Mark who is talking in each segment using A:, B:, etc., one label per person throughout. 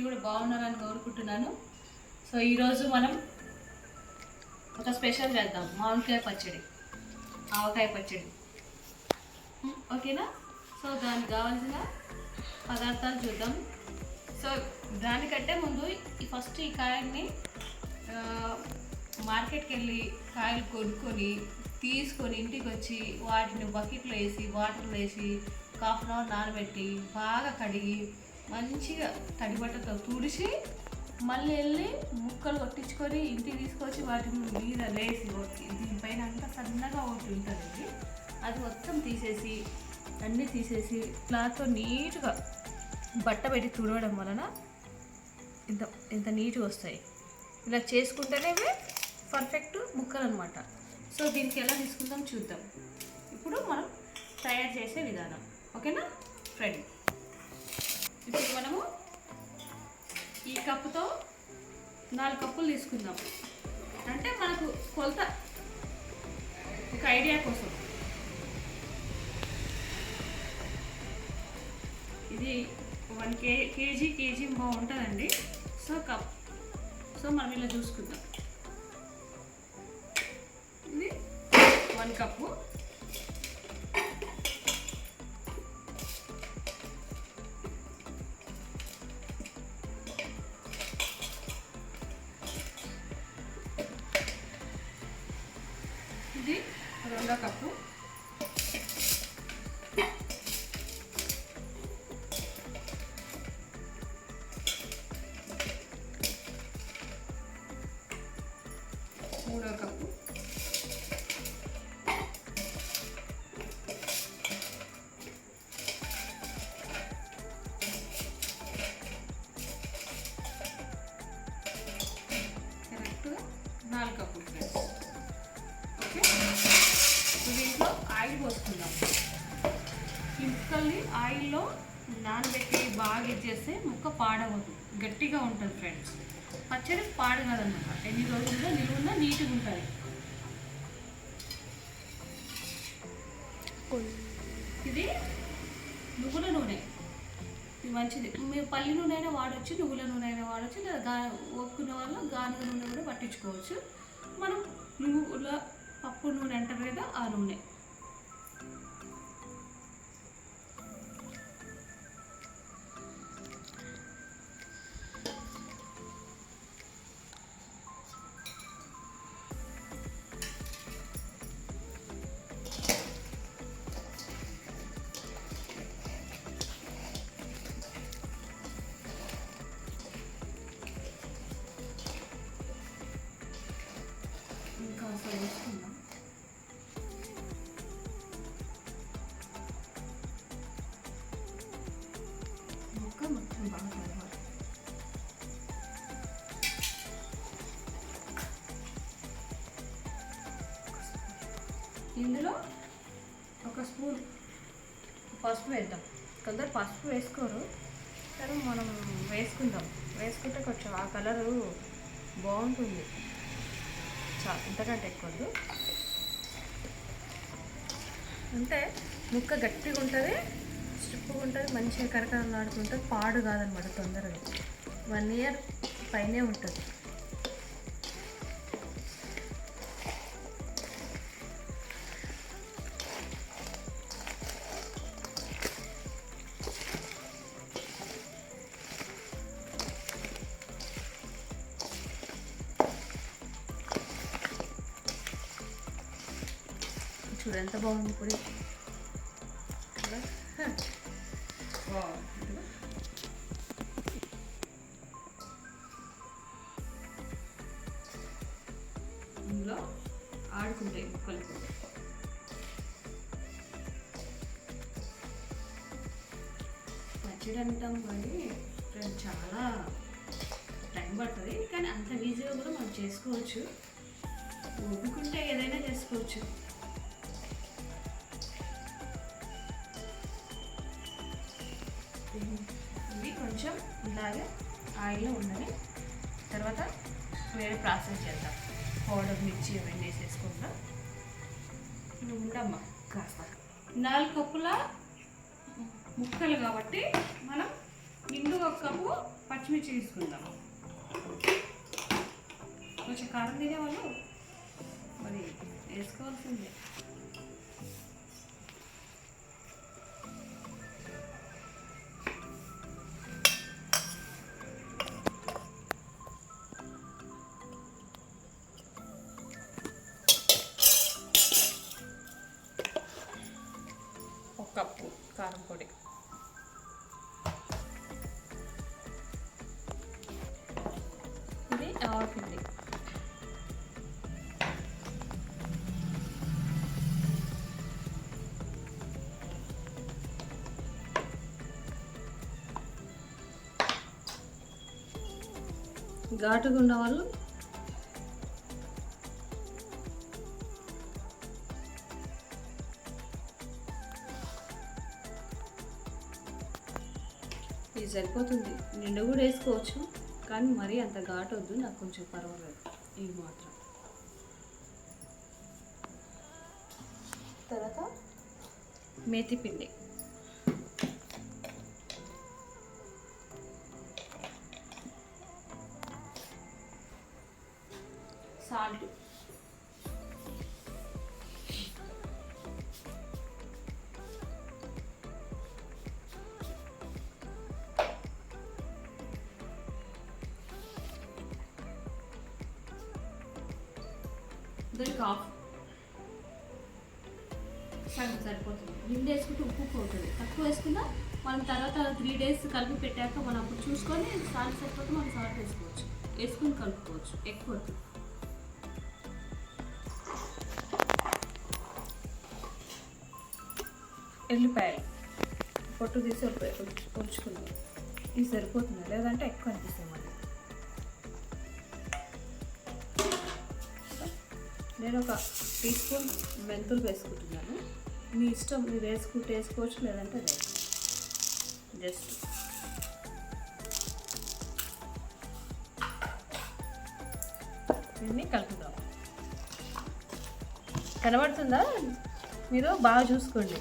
A: కూడా బాగున్నారని కోరుకుంటున్నాను. సో ఈరోజు మనం ఒక స్పెషల్ చేద్దాం, మామిడికాయ పచ్చడి, ఆవకాయ పచ్చడి. ఓకేనా? సో దానికి కావాల్సిన పదార్థాలు చూద్దాం. సో దానికంటే ముందు ఫస్ట్ ఈ కాయల్ని మార్కెట్కి వెళ్ళి కాయలు కొనుక్కొని తీసుకొని ఇంటికి వచ్చి వాటిని బకెట్లో వేసి వాటర్లో వేసి హాఫ్ అన్ అవర్ నానబెట్టి బాగా కడిగి మంచిగా తడిబట్టతో తుడిచి మళ్ళీ వెళ్ళి ముక్కలు కొట్టించుకొని ఇంటికి తీసుకొచ్చి వాటిని మీద వేసి దీనిపైన అంతా సన్నగా ఒకటి ఉంటుంది, అది మొత్తం తీసేసి అన్నీ తీసేసి క్లాత్తో నీట్గా బట్ట పెట్టి తుడవడం వలన ఇంత నీట్గా వస్తాయి. ఇలా చేసుకుంటేనే పర్ఫెక్ట్ ముక్కలు అనమాట. సో దీనికి ఎలా తీసుకుందాం చూద్దాం. ఇప్పుడు మనం తయారు చేసే విధానం. ఓకేనా ఫ్రెండ్? ఇప్పుడు మనము ఈ కప్పుతో 4 కప్పులు తీసుకుందాం. అంటే మనకు కొలత ఒక ఐడియా కోసం. ఇది 1 కేజీ బాగుంటుందండి. సో మనం ఇలా చూసుకుందాం. ఇది 1 కప్పు. ఇది 2 కప్పు. కప్పు. కరెక్ట్గా 4 కప్పులు ఫ్రెండ్స్. ఓకే, దీంట్లో ఆయిల్ పోసుకుందాం. ఈ ముక్కల్ని ఆయిల్లో నానబెట్టి బాగా ఇచ్చేస్తే ముక్క పాడవద్దు, గట్టిగా ఉంటుంది ఫ్రెండ్స్. పచ్చడి పాడు కాదన్నమాట, ఎన్ని రోజుల్లో నిలువున్నా నీట్గా ఉంటుంది. ఇది నువ్వుల నూనె, ఇది మంచిది. మీరు పల్లి నూనె అయినా వాడచ్చు, నువ్వుల నూనె అయినా వాడచ్చు, లేదా ఒప్పుకునే వాళ్ళు గానుగ నూనె కూడా పట్టించుకోవచ్చు. మనం నువ్వుల పప్పు నూనె అంటారు కదా, ఆ నూనె. వేసుకుందాం. ముక్క మొత్తం బాగా కలవాలి. ఇందులో 1 స్పూన్ పసుపు వేద్దాం. కొందరు పసుపు వేసుకోరు, కానీ మనం వేసుకుందాం. వేసుకుంటే కొంచెం ఆ కలరు బాగుంటుంది. ఇంతకంటే ఎక్కువ అంటే ముక్క గట్టిగా ఉంటుంది, స్ట్రిప్గా ఉంటుంది, మంచిగా కరకరలాడుకుంటుంది, పాడు కాదనమాట. తొందరగా 1 ఇయర్ పైనే ఉంటుంది. చూడు ఎంత బాగుంది ఇప్పుడు. ఇందులో ఆడుకుంటాయి ముక్కలు. పచ్చడి అంటాం కానీ చాలా టైం పడుతుంది, కానీ అంత ఈజీగా కూడా మనం చేసుకోవచ్చు. ఓపికంటే ఏదైనా చేసుకోవచ్చు. ఇది కొంచెం ఇలాగే ఆయిల్లో ఉన్నది. తర్వాత వేరే ప్రాసెస్ చేద్దాం. పౌడర్ మిర్చి అవన్నీ వేసేసుకుందాం. ఉండమ్మా కాస్త 4 కప్పుల ముక్కలు కాబట్టి మనం నిండు 1 కప్పు పచ్చిమిర్చి తీసుకుందాం. కొంచెం కారం తినేవాళ్ళు మరి వేసుకోవాల్సిందే. కప్పు కారం పొడి, ఇది ఆవపిండి, ఘాటుగా ఉన్న వాళ్ళు ఇది సరిపోతుంది. నిండు కూడా వేసుకోవచ్చు, కానీ మరీ అంత ఘాటు వద్దు, నాకు కొంచెం పర్వాలేదు ఇది మాత్రం. తర్వాత మేతి పిండి, సాల్ట్, దానికి సరిపోతుంది. నిండు వేసుకుంటే ఉప్పు పోతుంది, తక్కువ వేసుకున్నా మనం తర్వాత 3 days కలిపి పెట్టాక మనం అప్పుడు చూసుకొని సాల్ట్ సరిపోతే మనం సాల్ట్ వేసుకోవచ్చు, వేసుకొని కలుపుకోవచ్చు. ఎక్కువ ఎల్లిపాయలు పొట్టు తీసి పొడుచుకుందాం. ఇది సరిపోతుంది, లేదంటే ఎక్కువ అనిపిస్తుంది మళ్ళీ. నేను 1 teaspoon మెంతులు వేసుకుంటున్నాను. మీ ఇష్టం, మీరు వేసుకుంటే వేసుకోవచ్చు, లేదంటే లేదు. జస్ట్ దీన్ని కలుపుదాం. కనబడుతుందా? మీరు బాగా చూసుకోండి.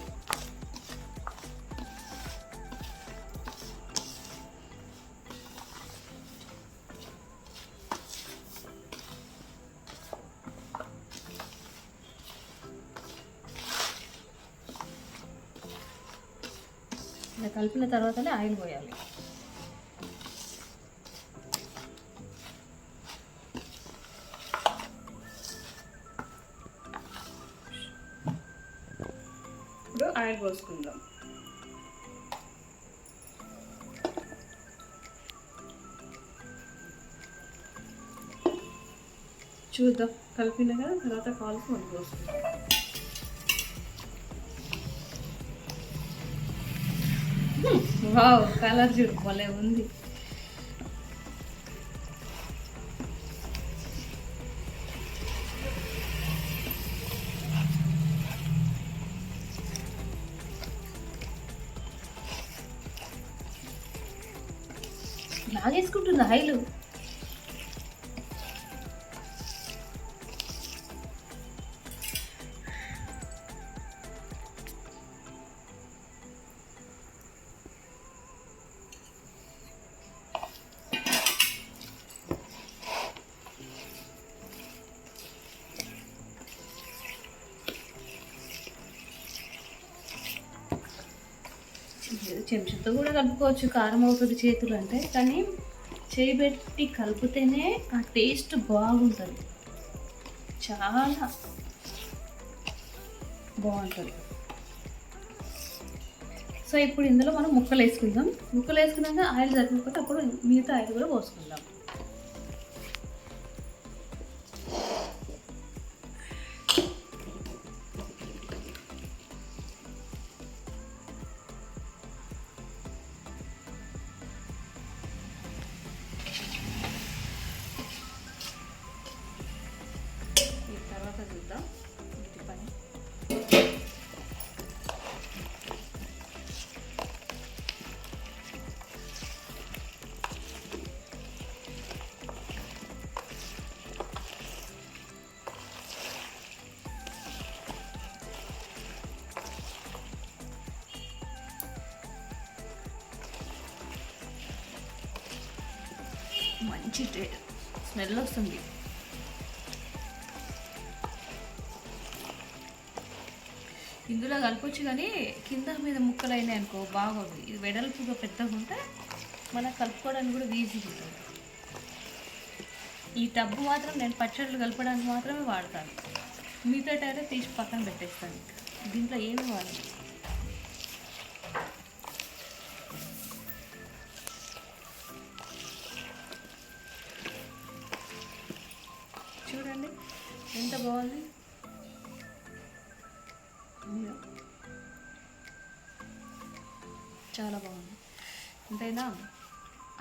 A: ఇలా కలిపిన తర్వాతనే ఆయిల్ పోయాలి. ఇప్పుడు ఆయిల్ పోసుకుందాం. చూద్దాం, కలిపిన కదా, తర్వాత కాల్చి మనం పోసుకుందాం. వావ్, కలర్ చూడు భలే ఉంది. లాగేసుకుంటుంది ఆయిల్. చెంచాతో కూడా కలుపుకోవచ్చు, కారం అవుతుంది చేతులు అంటే, కానీ చేయి పెట్టి కలిపితేనే ఆ టేస్ట్ బాగుంటుంది, చాలా బాగుంటుంది. సో ఇప్పుడు ఇందులో మనం ముక్కలు వేసుకుందాం. ముక్కలు వేసుకున్నాక ఆయిల్ సరిపోతే అప్పుడు మిగతా ఆయిల్ కూడా పోసుకుందాం. మంచి స్మెల్ వస్తుంది. ఇందులో కలపొచ్చు కానీ కింద మీద ముక్కలు అయినాయి అనుకో బాగోదు. ఇది వెడల్పుగా పెద్దగా ఉంటే మనకు కలుపుకోవడానికి కూడా ఈజీగా ఉంటుంది. ఈ టబ్బు మాత్రం నేను పచ్చళ్ళు కలపడానికి మాత్రమే వాడతాను. మిగతా టైం తీసి పక్కన పెట్టేస్తాను. దీంట్లో ఏమి వాడదు. చూడండి ఎంత బాగుంది. చాలా బాగుంది. అంతేనా?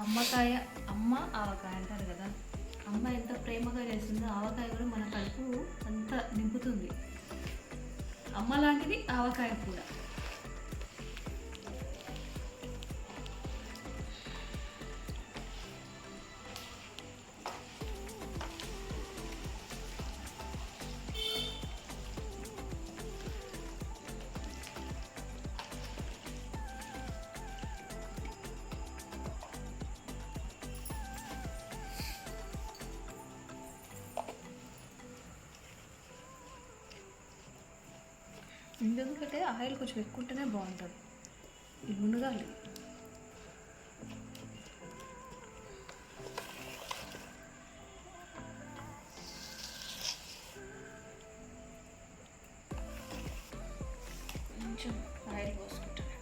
A: అమ్మకాయ అమ్మ ఆవకాయ అంటారు కదా, అమ్మ ఎంత ప్రేమగా చేస్తుందో ఆవకాయ కూడా మన కడుపు అంత నింపుతుంది. అమ్మ లాంటిది ఆవకాయ కూడా. ఎందుకంటే ఆయిల్ కొంచెం ఎక్కువ ఉంటేనే బాగుంటుంది. ఇది మునగాలి. కొంచెం ఆయిల్ పోసుకుంటాను.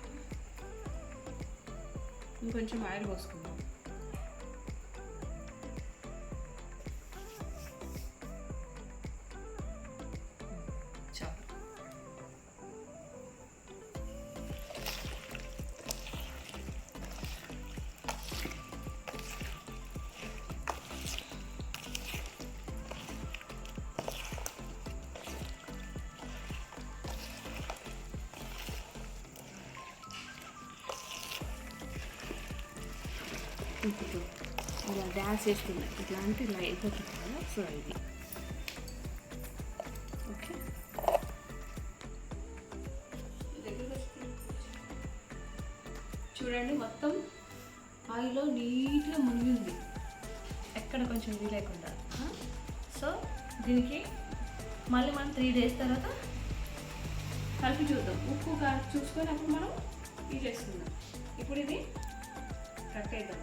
A: ఇంకొంచెం ఆయిల్ పోసుకుందాం. ఇప్పుడు ఇలా డ్యాన్స్ చేస్తున్నాయి, ఇట్లాంటి ఇలా అయిపోతుంది కదా. సో ఇది ఓకే. చూడండి మొత్తం ఆయిల్లో నీట్గా మునిగింది, ఎక్కడ కొంచెం ఇది లేకుండా. సో దీనికి మళ్ళీ మనం 3 days తర్వాత కలిపి చూద్దాం. ఉప్పు కారం చూసుకొని అప్పుడు మనం ఇది చేసుకుందాం. ఇప్పుడు ఇది కట్ అవుతాం.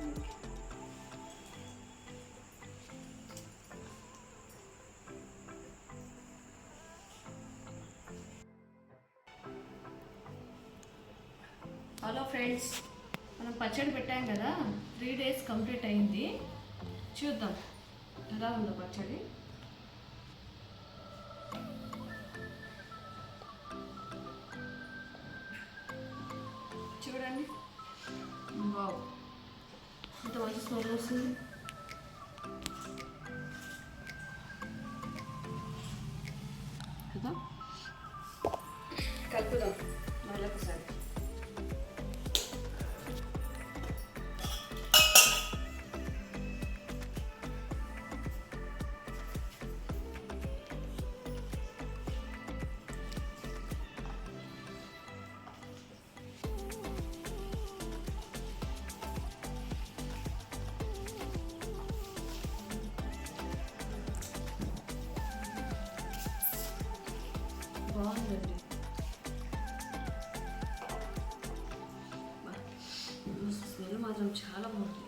A: హలో ఫ్రెండ్స్, మనం పచ్చడి పెట్టాం కదా, 3 days కంప్లీట్ అయింది. చూద్దాం ఎలా ఉందో పచ్చడి. చూడండి, వావ్ ఎంత మంచి స్మెల్ వస్తుంది కదా. కలుపుదాం మళ్ళొకసారి. బాగుందండి. స్మెల్ మాత్రం చాలా బాగుంది.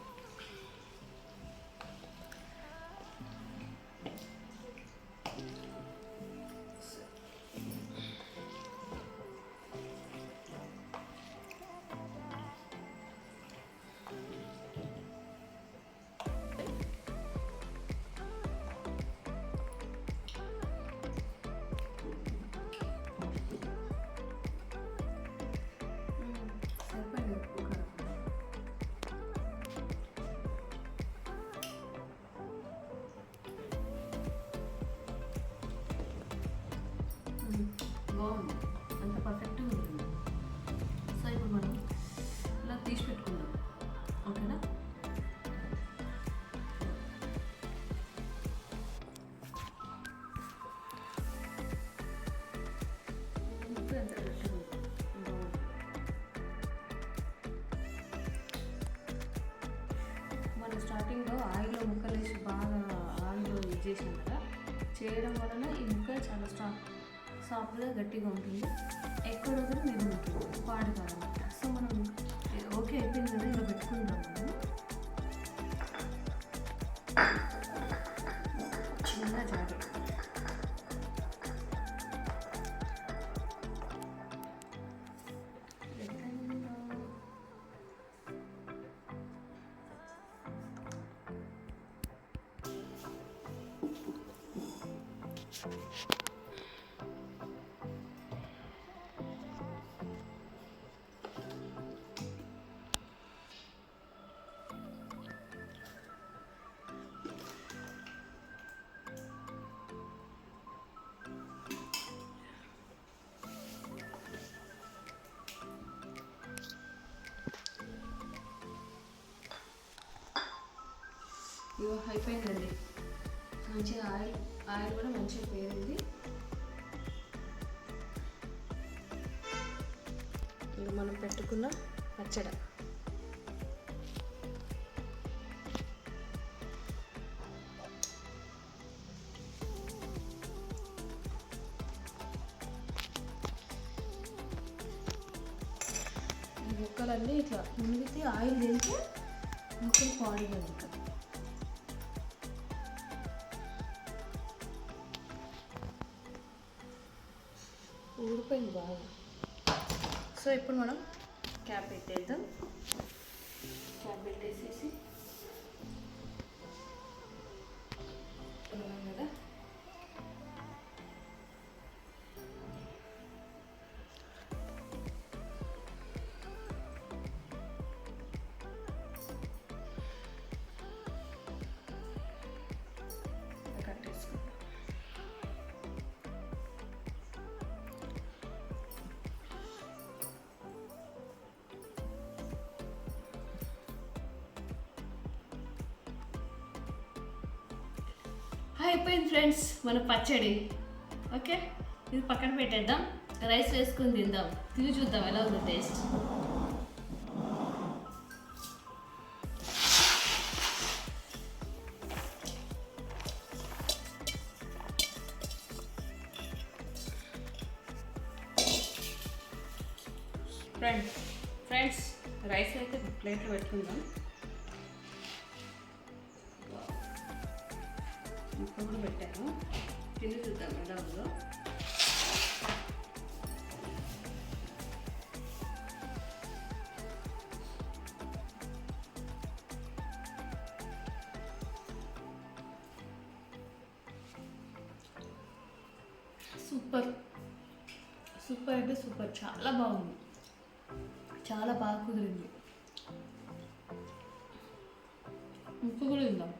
A: చేసాం కదా, చేయడం వలన ఈ ముక్క చాలా సాఫ్ట్గా గట్టిగా ఉంటుంది, ఎక్కడ కూడా నిల్వ ఉంటుంది, పాడు కాదన్నమాట. సో మనం ఓకే అయిపోయింది కదా, ఇలా పెట్టుకుందాం. మనం చిన్న జాగ్రత్త ఇగో అయిపోయిందండి. మంచిగా ఆయిల్ కూడా మంచిగా పేరింది. ఇంకా మనం పెట్టుకున్న పచ్చడి ముక్కలన్నీ ఇట్లా మునిగితే ఆయిల్ తింటే ముక్కలు పాడుగా ఉంటాయి. ఊడిపోయింది బాగా. సో ఇప్పుడు మనం క్యాప్ పెట్టేద్దాం. క్యాప్ పెట్టేసేసి కదా కట్టేసుకుంటాం. అయిపోయింది ఫ్రెండ్స్ మన పచ్చడి. ఓకే, ఇది పక్కన పెట్టేద్దాం. రైస్ వేసుకొని తిందాం, తిని చూద్దాం ఎలా ఉందో టేస్ట్. ఫ్రెండ్స్ రైస్ అయితే ప్లేట్లో పెట్టుకుందాం. ముక్క కూడా పెట్టాను, తిని చూద్దాం ఎలా ఉందో. సూపర్ సూపర్ అంటే సూపర్, చాలా బాగుంది, చాలా బాగా కుదిరింది. ముక్క కూడా తిందాం.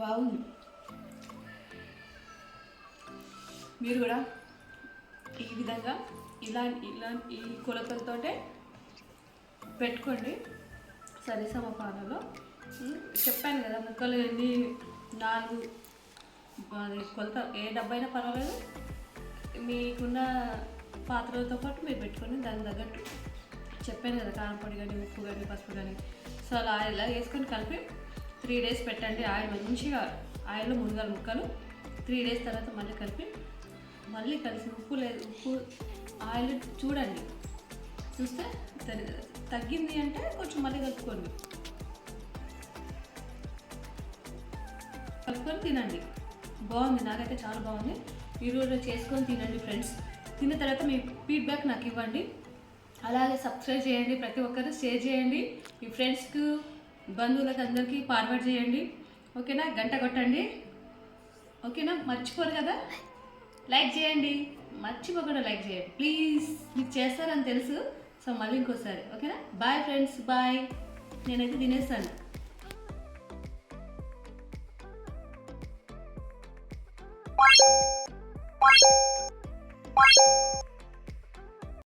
A: బాగుంది. మీరు కూడా ఈ విధంగా ఇలా ఈ కొలతలతోటే పెట్టుకోండి సరిసమ పాలలో. చెప్పాను కదా, ముక్కలు ఎన్ని 4 కొలత ఏ డబ్బైనా పర్వాలేదు, మీకున్న పాత్రలతో పాటు మీరు పెట్టుకొని దాని తగ్గట్టు చెప్పాను కదా, కారం పొడి కానీ ఉప్పు కానీ పసుపు కానీ. సో అలా ఇలా వేసుకొని కలిపి 3 days పెట్టండి. ఆయిల్ మంచిగా ఆయిల్లో మునగాలి ముక్కలు. 3 days తర్వాత మళ్ళీ కలిసి ఉప్పు ఆయిల్ చూడండి, చూస్తే తగ్గింది అంటే కొంచెం మళ్ళీ కలుపుకొని తినండి. బాగుంది, నాకైతే చాలా బాగుంది. మీరు కూడా చేసుకొని తినండి ఫ్రెండ్స్. తిన్న తర్వాత మీ ఫీడ్బ్యాక్ నాకు ఇవ్వండి. అలాగే సబ్స్క్రైబ్ చేయండి, ప్రతి ఒక్కరు షేర్ చేయండి, మీ ఫ్రెండ్స్కు బంధువులకు అందరికీ ఫార్వర్డ్ చేయండి. ఓకేనా, గంట కొట్టండి. ఓకేనా, మర్చిపోరు కదా, లైక్ చేయండి, మర్చిపోకుండా లైక్ చేయండి ప్లీజ్. మీకు చేస్తారని తెలుసు. సో మళ్ళీ ఇంకోసారి. ఓకేనా, బాయ్ ఫ్రెండ్స్, బాయ్. నేనైతే తినేస్తాను.